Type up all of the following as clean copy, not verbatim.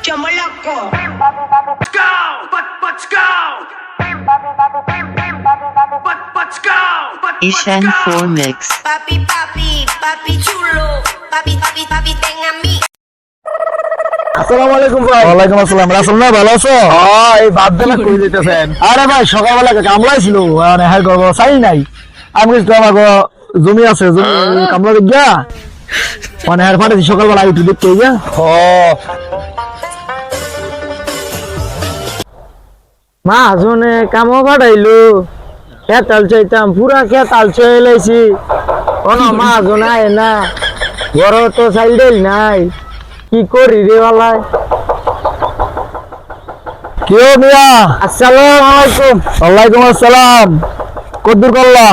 Chamo loco. Let's go! Let's go! Let's go! Ishan 4 Mix. Papi, papi, papi chulo. Papi, papi, papi, ten a mí. আসসালামু আলাইকুম ভাই। ওয়ালাইকুম আসসালাম। রাসেল না ভালো আছো? এই বাদ দিলা কই যেতেছেন? আরে ভাই সকালবেলা কামলা ছিল, মানে হ্যাঁ করবো চাই নাই। আমি কিছু আমাকে জমি আছে, জমি কামলা গিয়া মানে হ্যাঁ ফাটেছি সকালবেলা একটু দেখতে গিয়া। মা জনে কামও পাঠাইলো, খেতাল চাইতাম পুরা খেতাল চয়ে লাইছি। কোনো মা জন আয় না, ঘর তো চাইল নাই, কি করি রে বালাই। কেউ মিয়া? আসসালামু আলাইকুম। ওয়ালাইকুম আসসালাম। কদ্দুর করলা?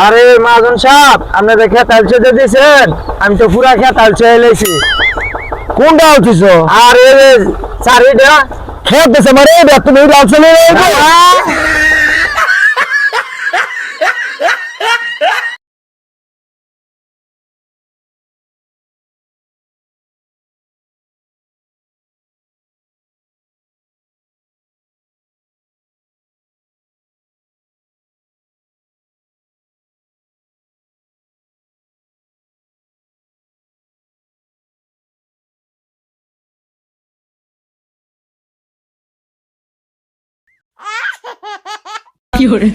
আরে মাজন সাহেব, আপনাদের খেতাল চেয়ে দিয়েছেন, আমি তো পুরা খেতাল চেয়ে লাইছি। কোনটা উঠিস? আর এই চারিটা খেত দেশে মারে তুমি লাল চলে Llore.